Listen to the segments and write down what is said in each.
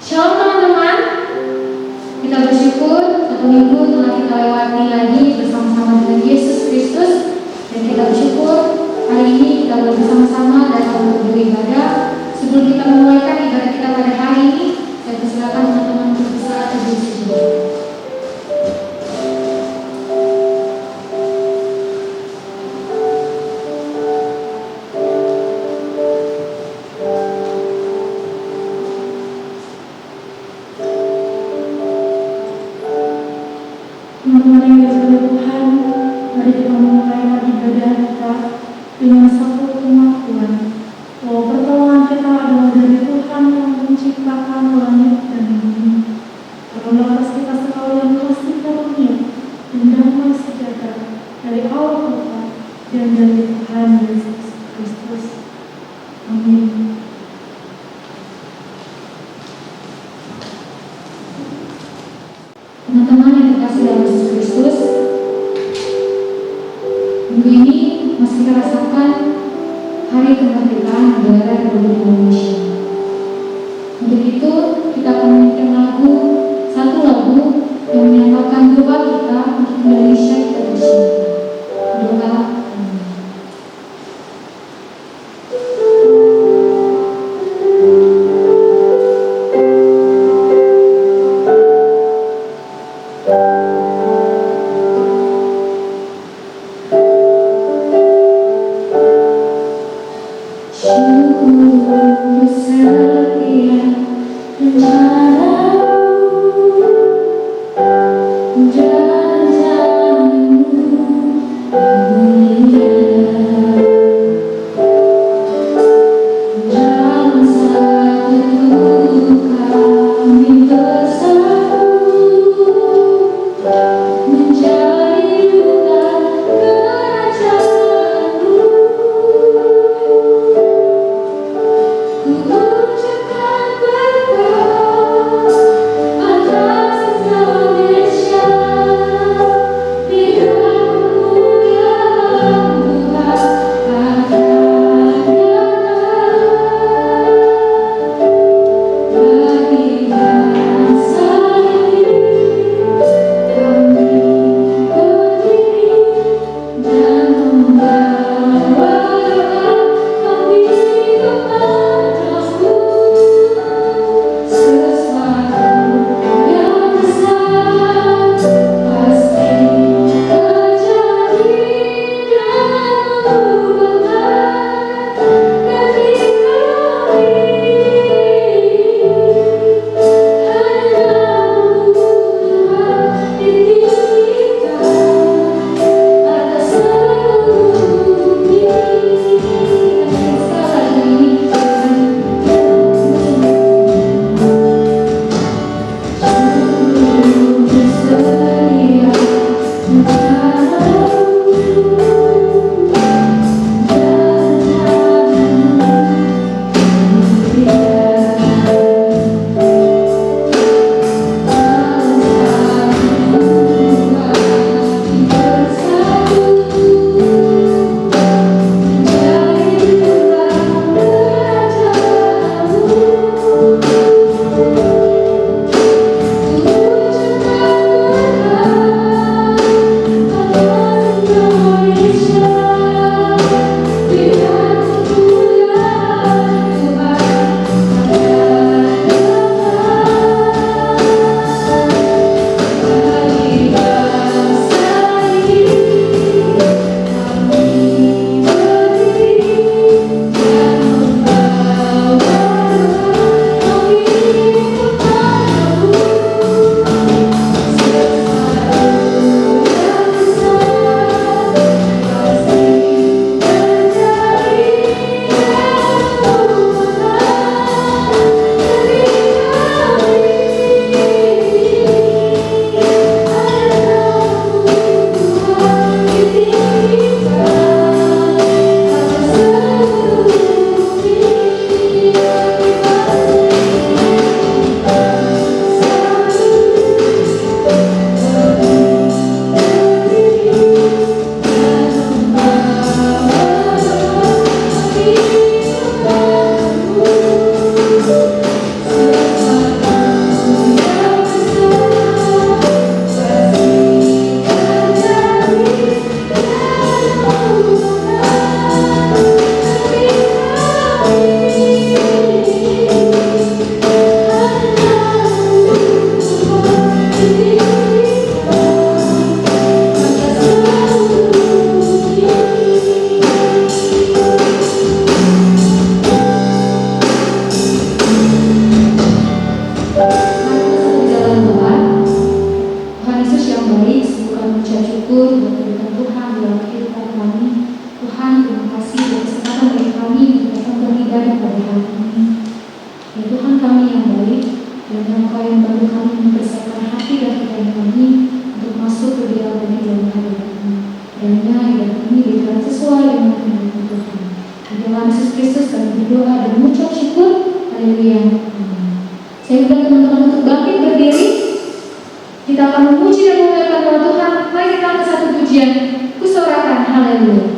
Shalom teman-teman, kita bersyukur satu minggu telah kita lewati lagi bersama-sama dengan Yesus Kristus. Dan kita bersyukur hari ini kita boleh bersama-sama dalam untuk beribadah. Sebelum kita memulaikan ibadah kita pada hari ini, saya persilakan teman-teman untuk bisa teduh sejenak. Teman-teman yang dikasihi Tuhan, mari kita memulai ibadah kita dengan satu pengakuan bahwa pertolongan kita adalah dari Tuhan yang menciptakan langit dan bumi. Karena atas kita sekalian kasih karunia dan damai sejahtera dari Allah Bapa dan dari Tuhan Yesus Kristus. Amin. Teman-teman yang dikasihi dalam Yesus Kristus, minggu ini masih kita rasakan Hari Kemerdekaan Negara Republik Indonesia. Untuk itu kita akan menyanyikan satu lagu yang menyatakan doa kita untuk Indonesia kita tercinta. Doa. Indonesia. kasih yang baik, sembuhkan mengucap syukur buat kebenaran Tuhan dalam kehidupan kami. Tuhan, terima kasih atas kesempatan bagi kami untuk datang beribadah pada hari ini. Ya Tuhan kami yang baik, dan Engkau yang bantu kami mempersiapkan hati dan pikiran kami untuk masuk ke dalam hadirat-Mu. Kiranya ibadah kami diberikan sesuai dengan kehendak Tuhan. Di dalam Yesus Kristus kami berdoa dan mengucap syukur. Haleluya. Saya undang teman-teman untuk bangkit berdiri. Kita akan memuji dan memuliakan nama Tuhan. Mari kita angkat satu pujian, kusorakan haleluya.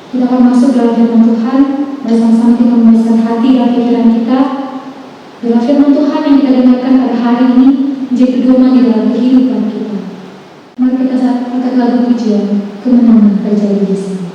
Kita akan masuk dalam firman Tuhan. Bersama-sama kita membesarkan hati dan pikiran kita. Dalam firman Tuhan yang kita dengarkan pada hari ini menjadi pedoman di dalam kehidupan kita. Mari kita angkat lagu pujian kemenangan terjadi di sini.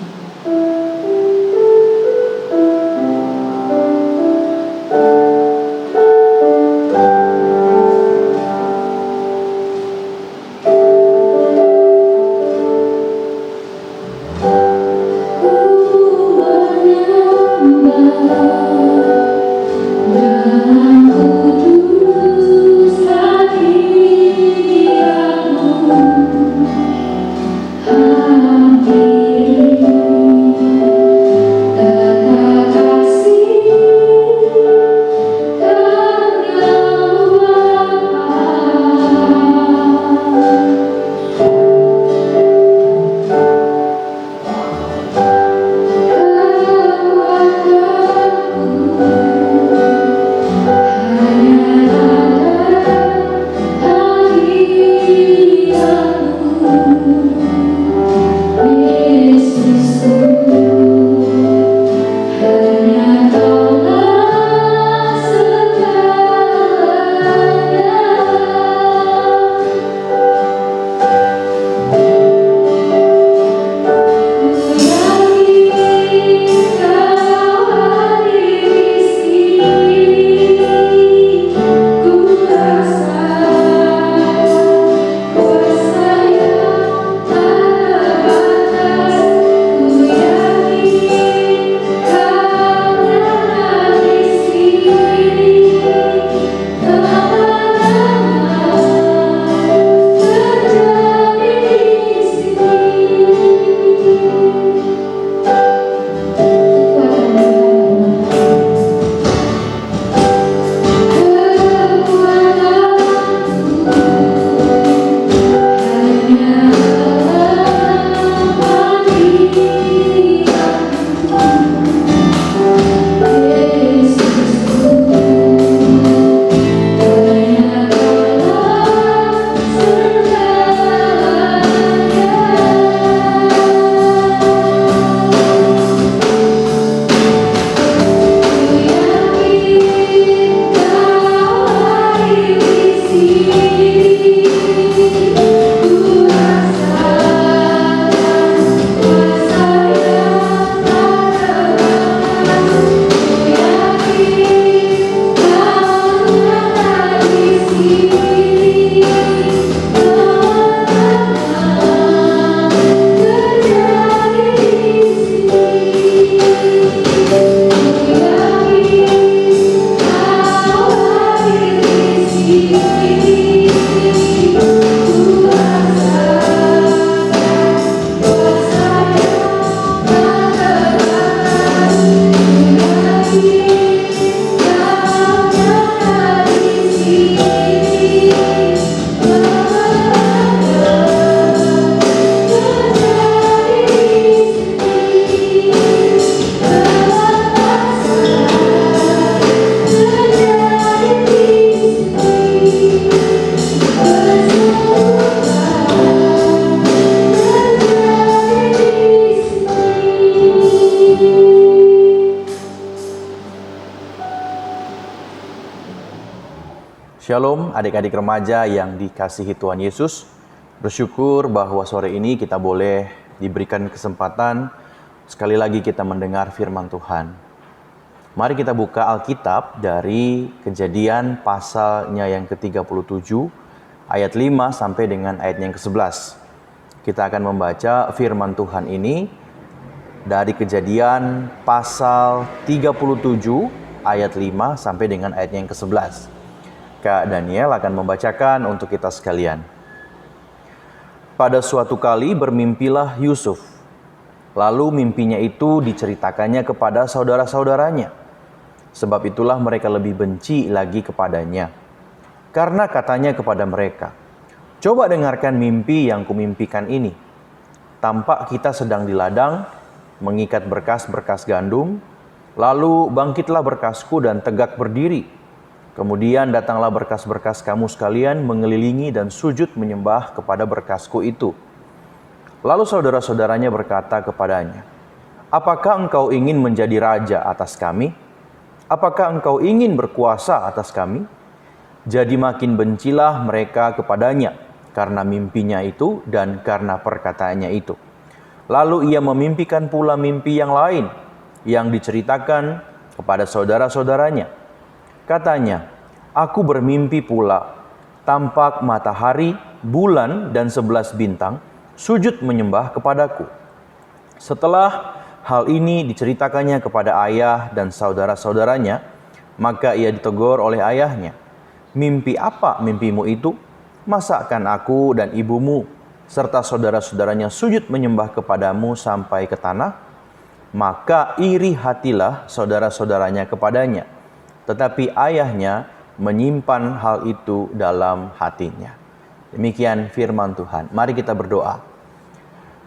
Shalom adik-adik remaja yang dikasihi Tuhan Yesus. Bersyukur bahwa sore ini kita boleh diberikan kesempatan sekali lagi kita mendengar firman Tuhan. Mari kita buka Alkitab dari Kejadian pasalnya yang ke-37 ayat 5 sampai dengan ayat yang ke-11. Kita akan membaca firman Tuhan ini dari Kejadian pasal 37 ayat 5 sampai dengan ayat yang ke-11. Kak Daniel akan membacakan untuk kita sekalian. Pada suatu kali bermimpilah Yusuf. Lalu mimpinya itu diceritakannya kepada saudara-saudaranya. Sebab itulah mereka lebih benci lagi kepadanya. Karena katanya kepada mereka, "Coba dengarkan mimpi yang kumimpikan ini. Tampak kita sedang di ladang, mengikat berkas-berkas gandum. Lalu bangkitlah berkasku dan tegak berdiri. Kemudian datanglah berkas-berkas kamu sekalian mengelilingi dan sujud menyembah kepada berkasku itu." Lalu saudara-saudaranya berkata kepadanya, "Apakah engkau ingin menjadi raja atas kami? Apakah engkau ingin berkuasa atas kami?" Jadi makin bencilah mereka kepadanya karena mimpinya itu dan karena perkataannya itu. Lalu ia memimpikan pula mimpi yang lain yang diceritakan kepada saudara-saudaranya. Katanya, aku bermimpi pula, tampak matahari, bulan, dan 11 bintang sujud menyembah kepadaku. Setelah hal ini diceritakannya kepada ayah dan saudara-saudaranya, maka ia ditegur oleh ayahnya. Mimpi apa mimpimu itu? Masakan aku dan ibumu serta saudara-saudaranya sujud menyembah kepadamu sampai ke tanah? Maka iri hatilah saudara-saudaranya kepadanya. Tetapi ayahnya menyimpan hal itu dalam hatinya. Demikian firman Tuhan. Mari kita berdoa.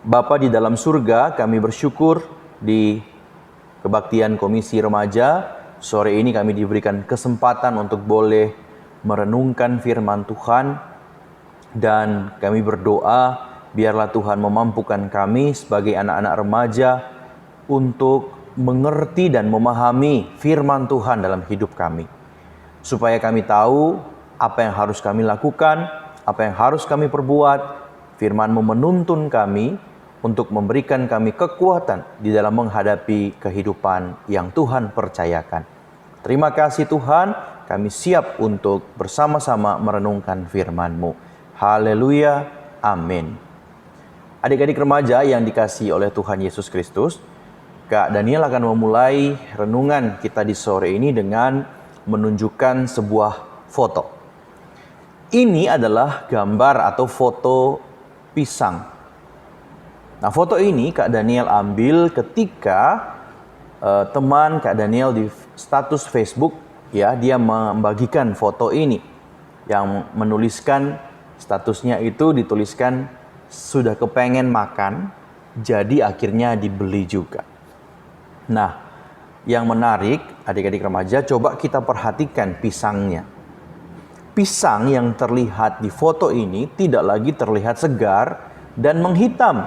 Bapa di dalam surga, kami bersyukur di kebaktian Komisi Remaja. Sore ini kami diberikan kesempatan untuk boleh merenungkan firman Tuhan. Dan kami berdoa, biarlah Tuhan memampukan kami sebagai anak-anak remaja untuk mengerti dan memahami firman Tuhan dalam hidup kami. Supaya kami tahu apa yang harus kami lakukan, apa yang harus kami perbuat. Firman-Mu menuntun kami untuk memberikan kami kekuatan di dalam menghadapi kehidupan yang Tuhan percayakan. Terima kasih Tuhan, kami siap untuk bersama-sama merenungkan firman-Mu. Haleluya, amin. Adik-adik remaja yang dikasihi oleh Tuhan Yesus Kristus, Kak Daniel akan memulai renungan kita di sore ini dengan menunjukkan sebuah foto. Ini adalah gambar atau foto pisang. Nah, foto ini Kak Daniel ambil ketika teman Kak Daniel di status Facebook, ya, dia membagikan foto ini yang menuliskan statusnya itu dituliskan sudah kepengen makan, jadi akhirnya dibeli juga. Nah, yang menarik adik-adik remaja, coba kita perhatikan pisangnya. Pisang yang terlihat di foto ini tidak lagi terlihat segar dan menghitam.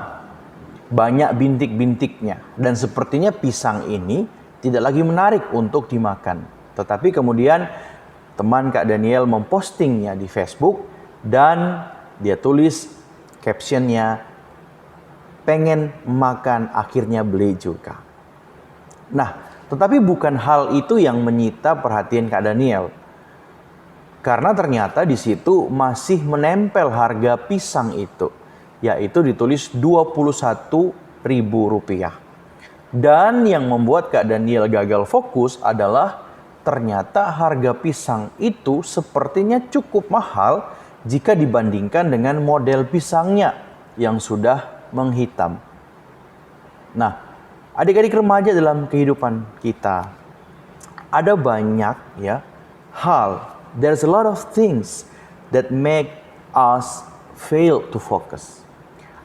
Banyak bintik-bintiknya. Dan sepertinya pisang ini tidak lagi menarik untuk dimakan. Tetapi kemudian teman Kak Daniel mempostingnya di Facebook dan dia tulis captionnya, pengen makan akhirnya beli juga. Nah, tetapi bukan hal itu yang menyita perhatian Kak Daniel. Karena ternyata di situ masih menempel harga pisang itu, yaitu ditulis Rp21.000. Dan yang membuat Kak Daniel gagal fokus adalah ternyata harga pisang itu sepertinya cukup mahal jika dibandingkan dengan model pisangnya yang sudah menghitam. Nah, adik-adik remaja dalam kehidupan kita, ada banyak hal, there's a lot of things that make us fail to focus.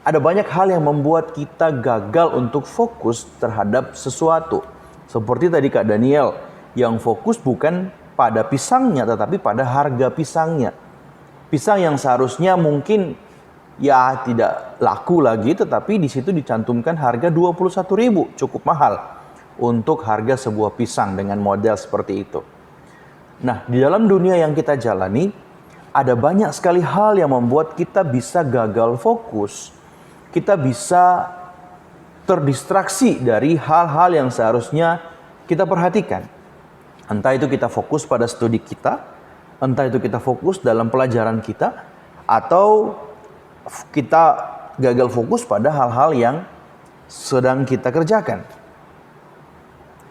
Ada banyak hal yang membuat kita gagal untuk fokus terhadap sesuatu. Seperti tadi Kak Daniel yang fokus bukan pada pisangnya tetapi pada harga pisangnya. Pisang yang seharusnya mungkin tidak laku lagi, tetapi di situ dicantumkan harga 21.000, cukup mahal untuk harga sebuah pisang dengan model seperti itu. Nah, di dalam dunia yang kita jalani, ada banyak sekali hal yang membuat kita bisa gagal fokus. Kita bisa terdistraksi dari hal-hal yang seharusnya kita perhatikan. Entah itu kita fokus pada studi kita, entah itu kita fokus dalam pelajaran kita, atau kita gagal fokus pada hal-hal yang sedang kita kerjakan.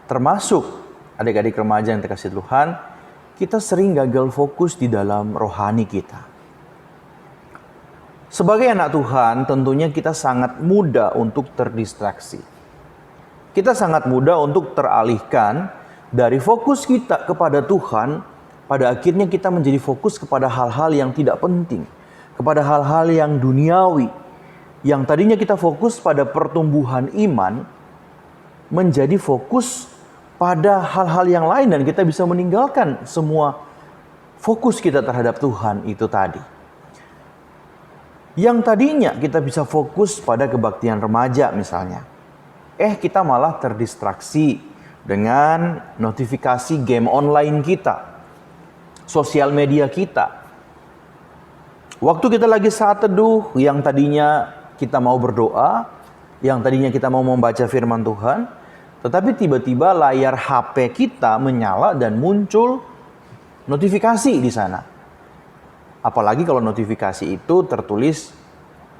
Termasuk adik-adik remaja yang dikasihi Tuhan, kita sering gagal fokus di dalam rohani kita. Sebagai anak Tuhan, tentunya kita sangat mudah untuk terdistraksi. Kita sangat mudah untuk teralihkan dari fokus kita kepada Tuhan, pada akhirnya kita menjadi fokus kepada hal-hal yang tidak penting, kepada hal-hal yang duniawi, yang tadinya kita fokus pada pertumbuhan iman, menjadi fokus pada hal-hal yang lain dan kita bisa meninggalkan semua fokus kita terhadap Tuhan itu tadi. Yang tadinya kita bisa fokus pada kebaktian remaja misalnya, kita malah terdistraksi dengan notifikasi game online kita. sosial media kita. Waktu kita lagi saat teduh, yang tadinya kita mau berdoa, yang tadinya kita mau membaca firman Tuhan, tetapi tiba-tiba layar HP kita menyala dan muncul notifikasi di sana. Apalagi kalau notifikasi itu tertulis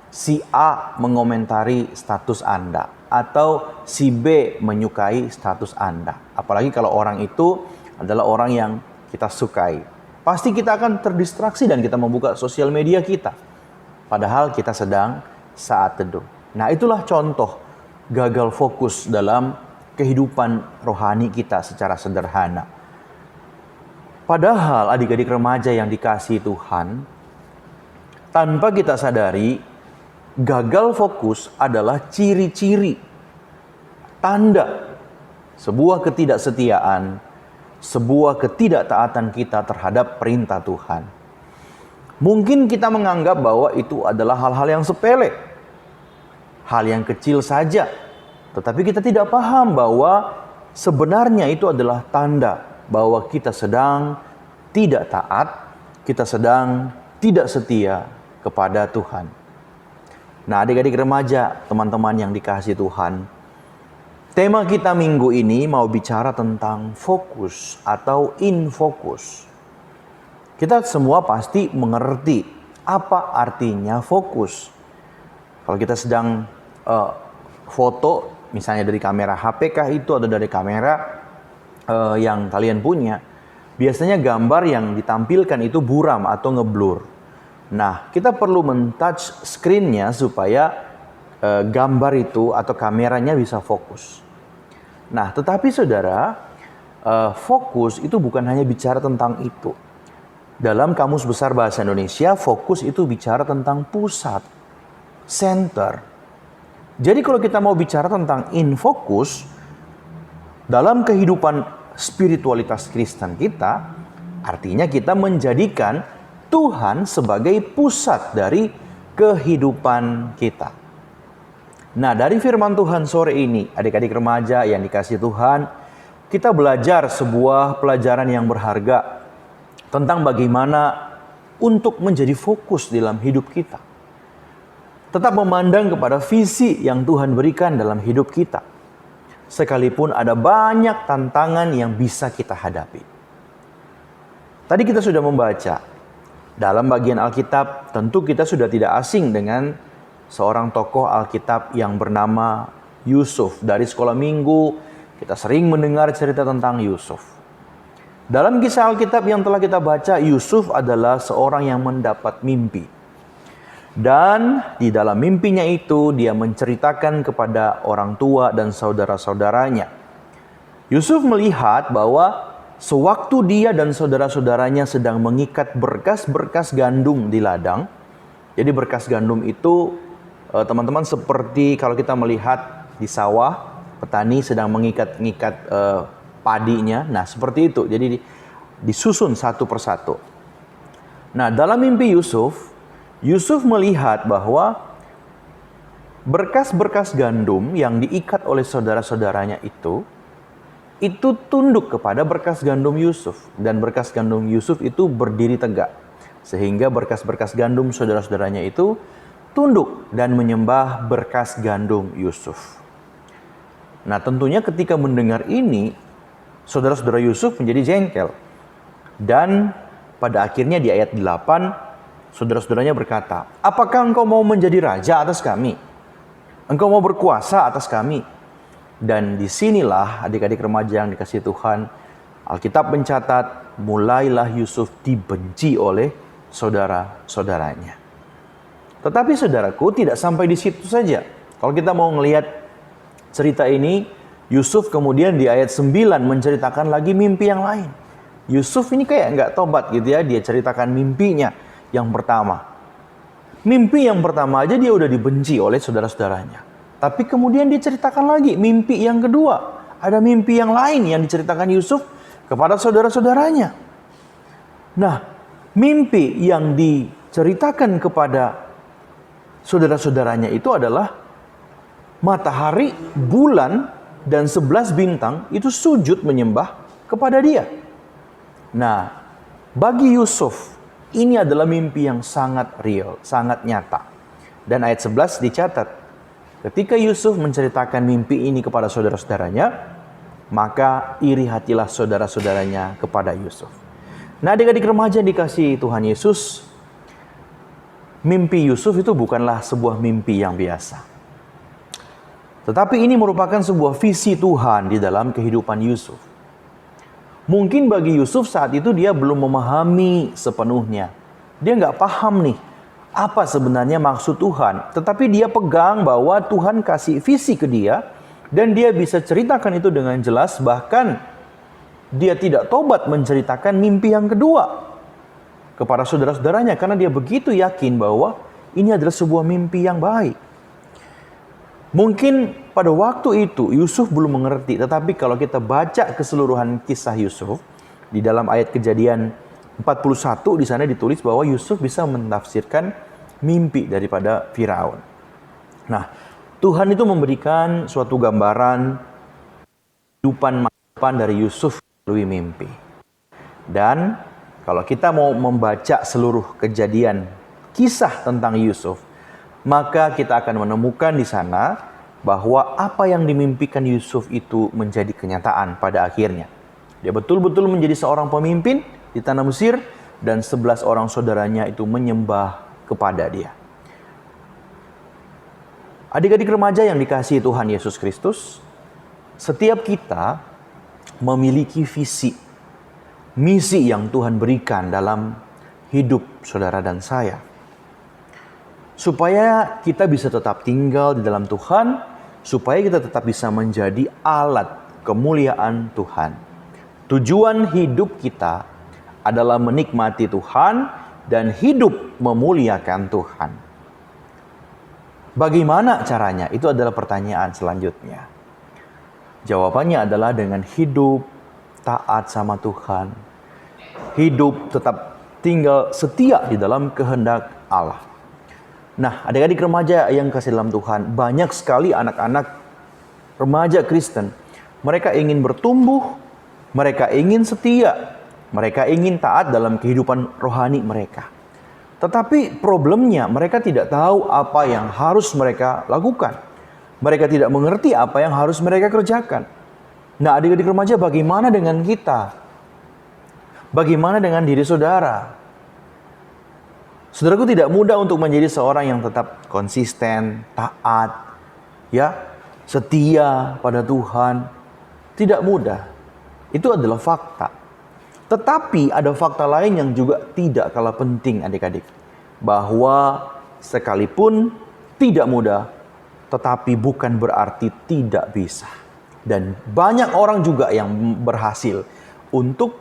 si A mengomentari status Anda atau si B menyukai status Anda. Apalagi kalau orang itu adalah orang yang kita sukai. Pasti kita akan terdistraksi dan kita membuka sosial media kita. Padahal kita sedang saat teduh. Nah, itulah contoh gagal fokus dalam kehidupan rohani kita secara sederhana. Padahal adik-adik remaja yang dikasihi Tuhan, tanpa kita sadari, gagal fokus adalah ciri-ciri, tanda sebuah ketidaksetiaan, sebuah ketidaktaatan kita terhadap perintah Tuhan. Mungkin kita menganggap bahwa itu adalah hal-hal yang sepele, hal yang kecil saja. Tetapi kita tidak paham bahwa sebenarnya itu adalah tanda bahwa kita sedang tidak taat, kita sedang tidak setia kepada Tuhan. Nah, adik-adik remaja, teman-teman yang dikasihi Tuhan, tema kita minggu ini mau bicara tentang fokus atau infokus. Kita semua pasti mengerti apa artinya fokus. Kalau kita sedang foto, misalnya dari kamera HP kah itu atau dari kamera yang kalian punya, biasanya gambar yang ditampilkan itu buram atau ngeblur. Nah, kita perlu men-touch screen-nya supaya gambar itu atau kameranya bisa fokus. Nah, tetapi saudara, fokus itu bukan hanya bicara tentang itu. Dalam Kamus Besar Bahasa Indonesia, fokus itu bicara tentang pusat, center. Jadi kalau kita mau bicara tentang infokus, dalam kehidupan spiritualitas Kristen kita, artinya kita menjadikan Tuhan sebagai pusat dari kehidupan kita. Nah, dari firman Tuhan sore ini, adik-adik remaja yang dikasihi Tuhan, kita belajar sebuah pelajaran yang berharga tentang bagaimana untuk menjadi fokus dalam hidup kita. Tetap memandang kepada visi yang Tuhan berikan dalam hidup kita. Sekalipun ada banyak tantangan yang bisa kita hadapi. Tadi kita sudah membaca, dalam bagian Alkitab tentu kita sudah tidak asing dengan seorang tokoh Alkitab yang bernama Yusuf. Dari sekolah minggu kita sering mendengar cerita tentang Yusuf. Dalam kisah Alkitab yang telah kita baca, Yusuf adalah seorang yang mendapat mimpi. Dan di dalam mimpinya itu dia menceritakan kepada orang tua dan saudara-saudaranya. Yusuf melihat bahwa sewaktu dia dan saudara-saudaranya sedang mengikat berkas-berkas gandum di ladang. Jadi berkas gandum itu teman-teman seperti kalau kita melihat di sawah, petani sedang mengikat-ngikat padinya. Nah, seperti itu. Jadi disusun satu persatu. Nah, dalam mimpi Yusuf melihat bahwa berkas-berkas gandum yang diikat oleh saudara-saudaranya itu tunduk kepada berkas gandum Yusuf. Dan berkas gandum Yusuf itu berdiri tegak. Sehingga berkas-berkas gandum saudara-saudaranya itu tunduk dan menyembah berkas gandum Yusuf. Nah, tentunya ketika mendengar ini, saudara-saudara Yusuf menjadi jengkel. Dan pada akhirnya di ayat 8, saudara-saudaranya berkata, "Apakah engkau mau menjadi raja atas kami? Engkau mau berkuasa atas kami?" Dan disinilah adik-adik remaja yang dikasihi Tuhan, Alkitab mencatat, mulailah Yusuf dibenci oleh saudara-saudaranya. Tetapi saudaraku, tidak sampai di situ saja. Kalau kita mau melihat cerita ini, Yusuf kemudian di ayat 9 menceritakan lagi mimpi yang lain. Yusuf ini kayak nggak tobat gitu ya, dia ceritakan mimpinya yang pertama. Mimpi yang pertama aja dia udah dibenci oleh saudara-saudaranya. Tapi kemudian dia ceritakan lagi mimpi yang kedua. Ada mimpi yang lain yang diceritakan Yusuf kepada saudara-saudaranya. Nah, mimpi yang diceritakan kepada saudara-saudaranya itu adalah matahari, bulan, dan 11 bintang itu sujud menyembah kepada dia. Nah, Bagi Yusuf, ini adalah mimpi yang sangat real, sangat nyata. Dan ayat 11 dicatat, ketika Yusuf menceritakan mimpi ini kepada saudara-saudaranya, maka iri hatilah saudara-saudaranya kepada Yusuf. Nah, adik-adik remaja yang dikasihi Tuhan Yesus, mimpi Yusuf itu bukanlah sebuah mimpi yang biasa. Tetapi ini merupakan sebuah visi Tuhan di dalam kehidupan Yusuf. Mungkin bagi Yusuf saat itu dia belum memahami sepenuhnya. Dia nggak paham nih, apa sebenarnya maksud Tuhan. Tetapi dia pegang bahwa Tuhan kasih visi ke dia, dan dia bisa ceritakan itu dengan jelas. Bahkan dia tidak tobat menceritakan mimpi yang kedua kepada saudara-saudaranya, karena dia begitu yakin bahwa ini adalah sebuah mimpi yang baik. Mungkin pada waktu itu Yusuf belum mengerti, tetapi kalau kita baca keseluruhan kisah Yusuf di dalam ayat Kejadian 41, di sana ditulis bahwa Yusuf bisa menafsirkan mimpi daripada Firaun. Nah, Tuhan itu memberikan suatu gambaran kehidupan masa depan dari Yusuf melalui mimpi. Dan kalau kita mau membaca seluruh kejadian kisah tentang Yusuf, maka kita akan menemukan di sana bahwa apa yang dimimpikan Yusuf itu menjadi kenyataan pada akhirnya. Dia betul-betul menjadi seorang pemimpin di tanah Mesir, dan 11 orang saudaranya itu menyembah kepada dia. Adik-adik remaja yang dikasihi Tuhan Yesus Kristus, setiap kita memiliki visi, misi yang Tuhan berikan dalam hidup saudara dan saya. Supaya kita bisa tetap tinggal di dalam Tuhan, supaya kita tetap bisa menjadi alat kemuliaan Tuhan. Tujuan hidup kita adalah menikmati Tuhan dan hidup memuliakan Tuhan. Bagaimana caranya? Itu adalah pertanyaan selanjutnya. Jawabannya adalah dengan hidup taat sama Tuhan. Hidup tetap tinggal setia di dalam kehendak Allah. Nah, adik-adik remaja yang kasih dalam Tuhan, banyak sekali anak-anak remaja Kristen. Mereka ingin bertumbuh, mereka ingin setia, mereka ingin taat dalam kehidupan rohani mereka. Tetapi problemnya mereka tidak tahu apa yang harus mereka lakukan. Mereka tidak mengerti apa yang harus mereka kerjakan. Nah, adik-adik remaja, bagaimana dengan kita? Bagaimana dengan diri saudara? Saudaraku, tidak mudah untuk menjadi seorang yang tetap konsisten, taat, ya, setia pada Tuhan. Tidak mudah. Itu adalah fakta. Tetapi ada fakta lain yang juga tidak kalah penting, adik-adik. Bahwa sekalipun tidak mudah, tetapi bukan berarti tidak bisa. Dan banyak orang juga yang berhasil untuk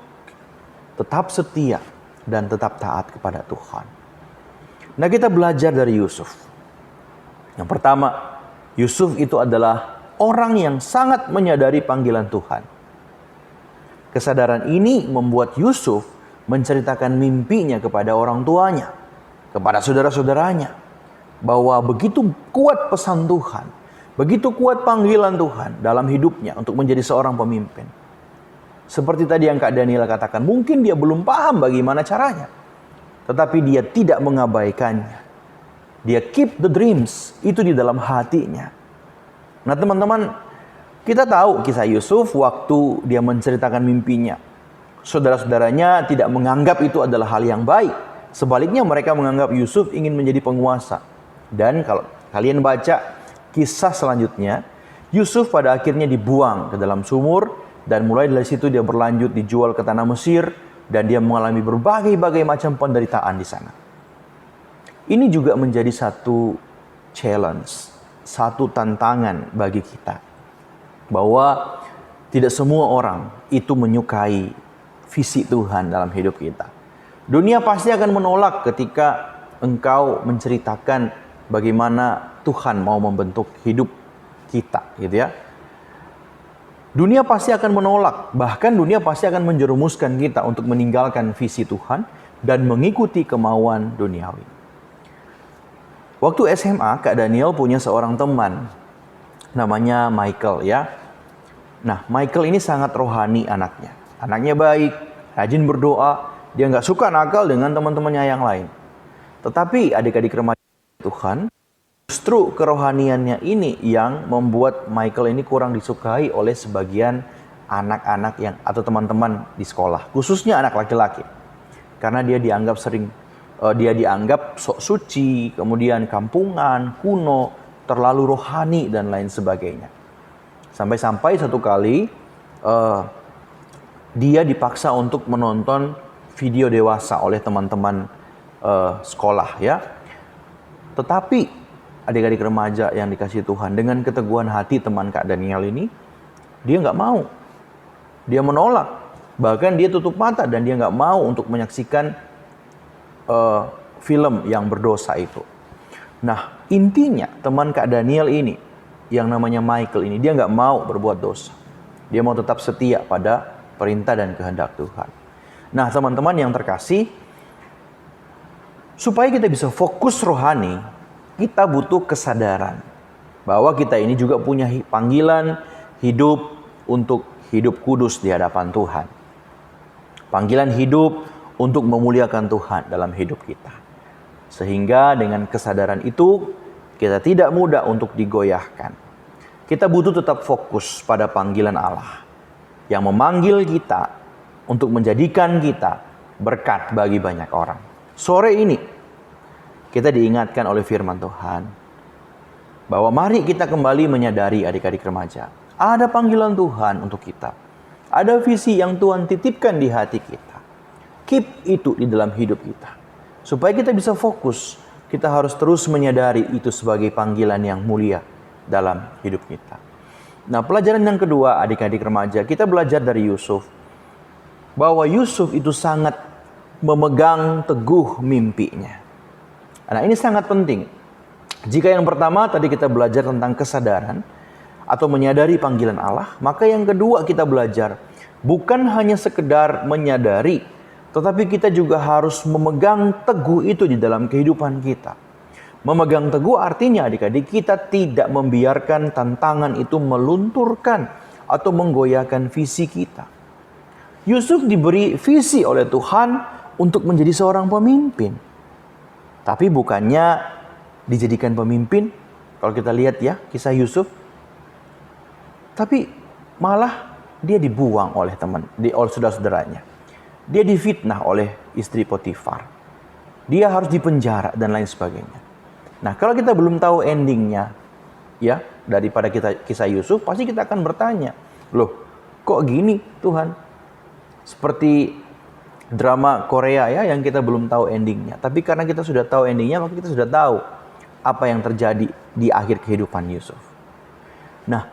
tetap setia dan tetap taat kepada Tuhan. Nah, kita belajar dari Yusuf. Yang pertama, Yusuf itu adalah orang yang sangat menyadari panggilan Tuhan. Kesadaran ini membuat Yusuf menceritakan mimpinya kepada orang tuanya, kepada saudara-saudaranya, bahwa begitu kuat pesan Tuhan, begitu kuat panggilan Tuhan dalam hidupnya untuk menjadi seorang pemimpin. Seperti tadi yang Kak Daniela katakan, mungkin dia belum paham bagaimana caranya, tetapi dia tidak mengabaikannya. Dia keep the dreams, itu di dalam hatinya. Nah, teman-teman, kita tahu kisah Yusuf waktu dia menceritakan mimpinya. Saudara-saudaranya tidak menganggap itu adalah hal yang baik. Sebaliknya mereka menganggap Yusuf ingin menjadi penguasa. Dan kalau kalian baca kisah selanjutnya, Yusuf pada akhirnya dibuang ke dalam sumur, dan mulai dari situ dia berlanjut dijual ke tanah Mesir, dan dia mengalami berbagai macam penderitaan di sana. Ini juga menjadi satu challenge, satu tantangan bagi kita, bahwa tidak semua orang itu menyukai visi Tuhan dalam hidup kita. Dunia pasti akan menolak ketika engkau menceritakan bagaimana Tuhan mau membentuk hidup kita, gitu ya. Dunia pasti akan menolak, bahkan dunia pasti akan menjerumuskan kita untuk meninggalkan visi Tuhan dan mengikuti kemauan duniawi. Waktu SMA, Kak Daniel punya seorang teman, namanya Michael, ya. Nah, Michael ini sangat rohani anaknya. Anaknya baik, rajin berdoa, Dia nggak suka nakal dengan teman-temannya yang lain. Tetapi adik-adik remaja Tuhan, justru kerohaniannya ini yang membuat Michael ini kurang disukai oleh sebagian anak-anak yang atau teman-teman di sekolah, khususnya anak laki-laki. Karena dia dianggap sok suci, kemudian kampungan, kuno, terlalu rohani dan lain sebagainya. Sampai-sampai satu kali dia dipaksa untuk menonton video dewasa oleh teman-teman sekolah ya. Tetapi adik-adik remaja yang dikasihi Tuhan, dengan keteguhan hati teman Kak Daniel ini, dia nggak mau. Dia menolak. Bahkan dia tutup mata dan dia nggak mau untuk menyaksikan film yang berdosa itu. Nah, intinya teman Kak Daniel ini, yang namanya Michael ini, dia nggak mau berbuat dosa. Dia mau tetap setia pada perintah dan kehendak Tuhan. Nah, teman-teman yang terkasih, supaya kita bisa fokus rohani, kita butuh kesadaran bahwa kita ini juga punya panggilan hidup untuk hidup kudus di hadapan Tuhan. Panggilan hidup untuk memuliakan Tuhan dalam hidup kita. Sehingga dengan kesadaran itu, kita tidak mudah untuk digoyahkan. Kita butuh tetap fokus pada panggilan Allah yang memanggil kita untuk menjadikan kita berkat bagi banyak orang. Sore ini kita diingatkan oleh firman Tuhan bahwa mari kita kembali menyadari adik-adik remaja, ada panggilan Tuhan untuk kita. Ada visi yang Tuhan titipkan di hati kita. Keep itu di dalam hidup kita. Supaya kita bisa fokus, kita harus terus menyadari itu sebagai panggilan yang mulia dalam hidup kita. Nah, pelajaran yang kedua adik-adik remaja, kita belajar dari Yusuf. Bahwa Yusuf itu sangat memegang teguh mimpinya. Nah, ini sangat penting. Jika yang pertama tadi kita belajar tentang kesadaran atau menyadari panggilan Allah, maka yang kedua kita belajar bukan hanya sekedar menyadari, tetapi kita juga harus memegang teguh itu di dalam kehidupan kita. Memegang teguh artinya adik-adik, kita tidak membiarkan tantangan itu melunturkan atau menggoyahkan visi kita. Yusuf diberi visi oleh Tuhan untuk menjadi seorang pemimpin. Tapi bukannya dijadikan pemimpin, kalau kita lihat ya kisah Yusuf, tapi malah dia dibuang oleh oleh saudara-saudaranya. Dia difitnah oleh istri Potifar. Dia harus dipenjara dan lain sebagainya. Nah, kalau kita belum tahu endingnya, ya, daripada kisah Yusuf, pasti kita akan bertanya, loh, kok gini Tuhan? Seperti drama Korea ya, yang kita belum tahu endingnya. Tapi karena kita sudah tahu endingnya, maka kita sudah tahu apa yang terjadi di akhir kehidupan Yusuf. Nah,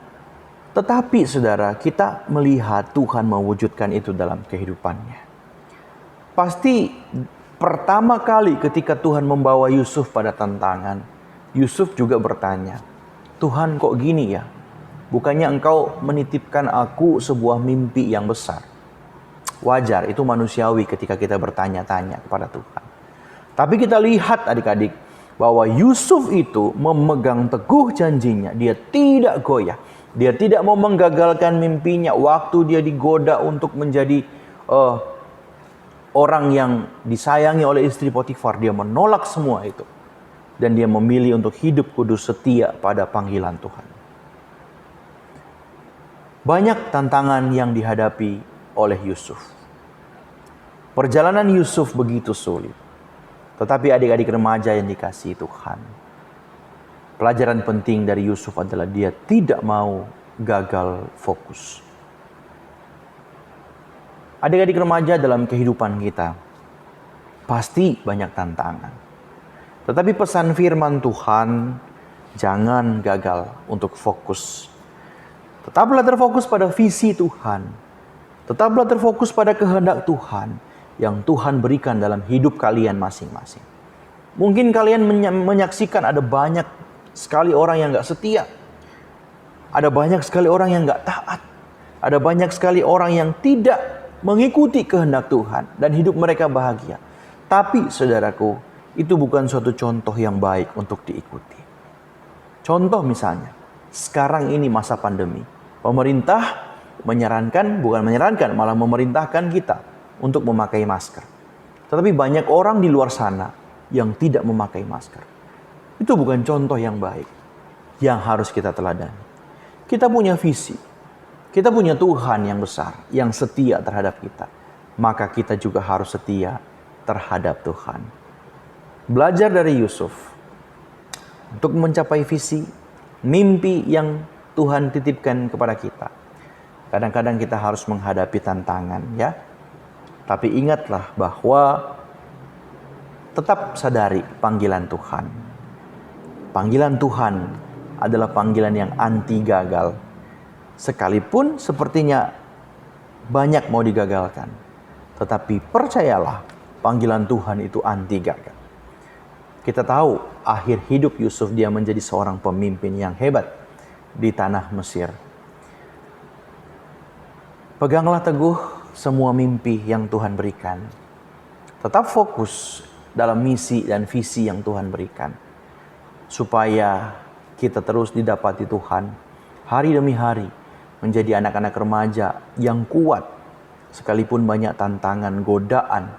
tetapi saudara, kita melihat Tuhan mewujudkan itu dalam kehidupannya. Pasti pertama kali ketika Tuhan membawa Yusuf pada tantangan, Yusuf juga bertanya, Tuhan kok gini ya? Bukannya engkau menitipkan aku sebuah mimpi yang besar. Wajar, itu manusiawi ketika kita bertanya-tanya kepada Tuhan. Tapi kita lihat adik-adik, bahwa Yusuf itu memegang teguh janjinya. Dia tidak goyah. Dia tidak mau menggagalkan mimpinya waktu dia digoda untuk menjadi orang yang disayangi oleh istri Potifar. Dia menolak semua itu. Dan dia memilih untuk hidup kudus setia pada panggilan Tuhan. Banyak tantangan yang dihadapi oleh Yusuf. Perjalanan Yusuf begitu sulit. Tetapi adik-adik remaja yang dikasihi Tuhan, pelajaran penting dari Yusuf adalah dia tidak mau gagal fokus. Adik-adik remaja dalam kehidupan kita pasti banyak tantangan. Tetapi pesan firman Tuhan, jangan gagal untuk fokus. Tetaplah terfokus pada visi Tuhan. Tetaplah terfokus pada kehendak Tuhan yang Tuhan berikan dalam hidup kalian masing-masing. Mungkin kalian menyaksikan ada banyak sekali orang yang gak setia. Ada banyak sekali orang yang gak taat. Ada banyak sekali orang yang tidak mengikuti kehendak Tuhan dan hidup mereka bahagia. Tapi saudaraku, itu bukan suatu contoh yang baik untuk diikuti. Contoh misalnya, sekarang ini masa pandemi. Pemerintah malah memerintahkan kita untuk memakai masker. Tetapi banyak orang di luar sana yang tidak memakai masker. Itu bukan contoh yang baik yang harus kita teladani. Kita punya visi. Kita punya Tuhan yang besar, yang setia terhadap kita. Maka kita juga harus setia terhadap Tuhan. Belajar dari Yusuf untuk mencapai visi, mimpi yang Tuhan titipkan kepada kita. Kadang-kadang kita harus menghadapi tantangan, ya. Tapi ingatlah bahwa tetap sadari panggilan Tuhan. Panggilan Tuhan adalah panggilan yang anti gagal. Sekalipun sepertinya banyak mau digagalkan. Tetapi percayalah, panggilan Tuhan itu anti gagal. Kita tahu akhir hidup Yusuf, dia menjadi seorang pemimpin yang hebat di tanah Mesir. Peganglah teguh semua mimpi yang Tuhan berikan. Tetap fokus dalam misi dan visi yang Tuhan berikan. Supaya kita terus didapati Tuhan hari demi hari menjadi anak-anak remaja yang kuat. Sekalipun banyak tantangan, godaan,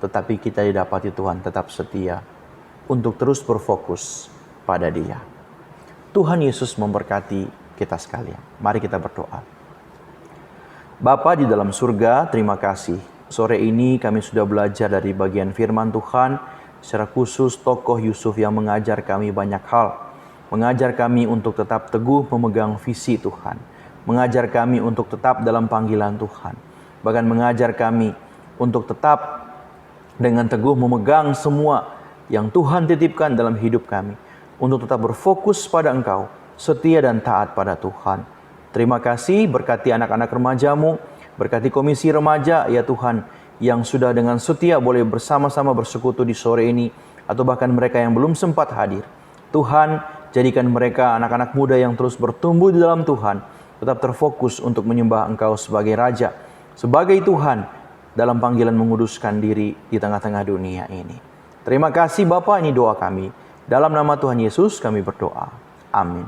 tetapi kita didapati Tuhan tetap setia untuk terus berfokus pada Dia. Tuhan Yesus memberkati kita sekalian. Mari kita berdoa. Bapa di dalam surga, terima kasih. Sore ini kami sudah belajar dari bagian firman Tuhan, secara khusus tokoh Yusuf yang mengajar kami banyak hal. Mengajar kami untuk tetap teguh memegang visi Tuhan. Mengajar kami untuk tetap dalam panggilan Tuhan. Bahkan mengajar kami untuk tetap dengan teguh memegang semua yang Tuhan titipkan dalam hidup kami. Untuk tetap berfokus pada Engkau, setia dan taat pada Tuhan. Terima kasih, berkati anak-anak remajamu, berkati komisi remaja ya Tuhan, yang sudah dengan setia boleh bersama-sama bersekutu di sore ini, atau bahkan mereka yang belum sempat hadir. Tuhan, jadikan mereka anak-anak muda yang terus bertumbuh di dalam Tuhan, tetap terfokus untuk menyembah Engkau sebagai Raja, sebagai Tuhan, dalam panggilan menguduskan diri di tengah-tengah dunia ini. Terima kasih Bapa, ini doa kami. Dalam nama Tuhan Yesus kami berdoa. Amin.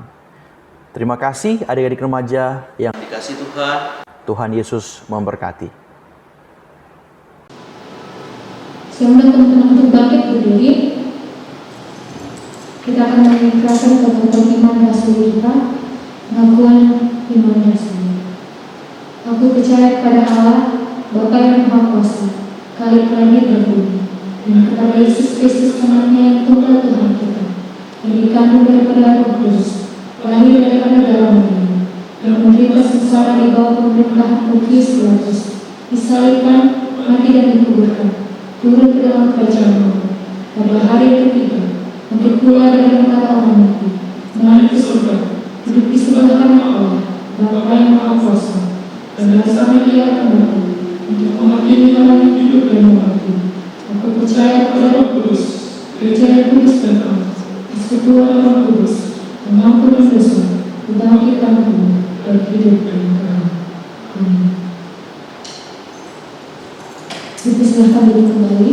Terima kasih adik-adik remaja yang dikasihi Tuhan. Tuhan Yesus memberkati. Saya undang teman-teman untuk bangkit berdiri. Kita akan mengikrarkan kebenaran iman dasar kita, pengakuan iman dasar. Aku percaya kepada Allah, Bapa yang Maha Kuasa, Khalik langit dan bumi, dan kepada Yesus Kristus anaknya yang tunggal Tuhan kita, yang dikandung daripada Roh Kudus, lahir daripada darah Maria, yang menderita sengsara di bawah pemerintahan Pontius Pilatus, disalibkan, mati dan dikuburkan, turun ke dalam kerajaan Allah. Pada hari yang ketiga, untuk keluar dari antara orang mati, naik ke surga, duduk di sebelah kanan Allah, Bapa yang Maha Kuasa, dan bersama Dia kembali untuk menghakimi orang yang hidup dan mati. Aku percaya kepada Roh Kudus, Gereja yang kudus dan taat, persekutuan Roh Kudus, pengampunan dosa, kebangkitan tubuh, dan hidup yang kekal. Amin. Dipersilakan duduk kembali.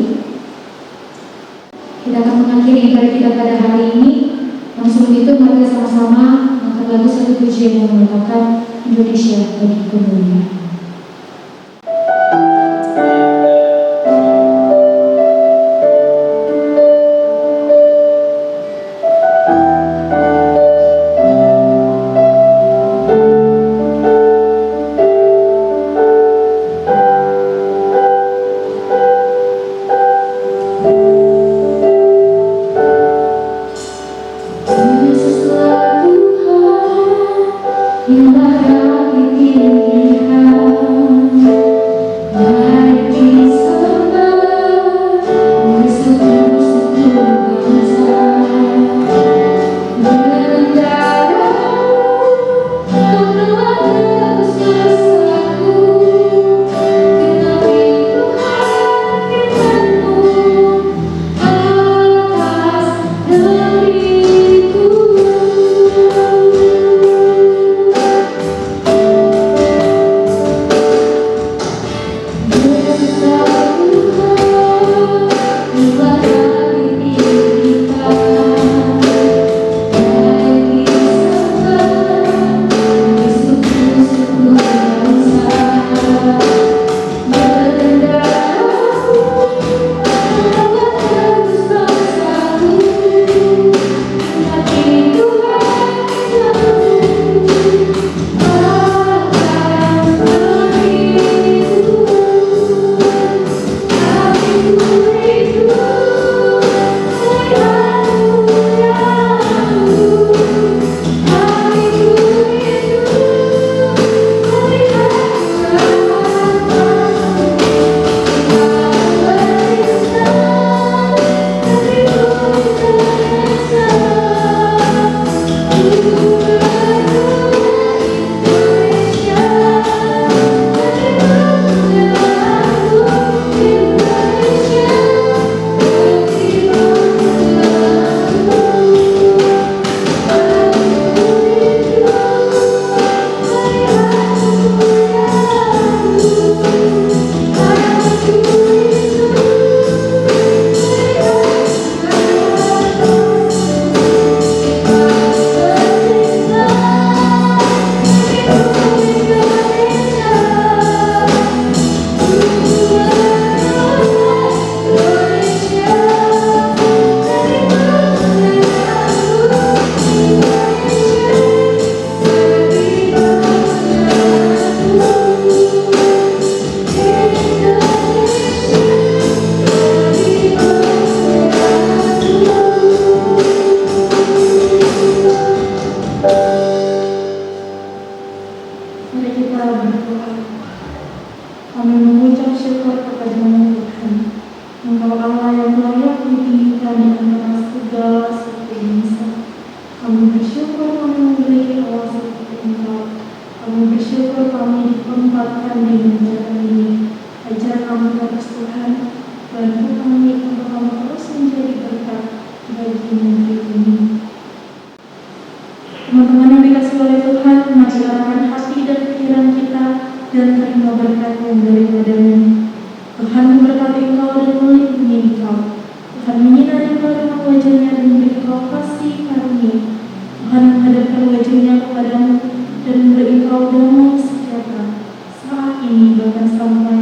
Kita akan mengakhiri ibadah kita pada hari ini. Langsung itu mari kita sama-sama mengangkat lagu satu pujian yang mengatakan Indonesia bagi kemuliaan. Yang dapat dipilih ini. Teman-teman yang dikasih oleh Tuhan, mari arahkan hati dan pikiran kita dan terima berkat yang daripadanya. Tuhan memberkati engkau dan melindungi engkau. Tuhan menyinari engkau dengan wajah-Nya dan memberi engkau kasih karunia. Tuhan menghadapkan wajah-Nya kepadamu dan memberi engkau damai sejahtera saat ini bahkan sampai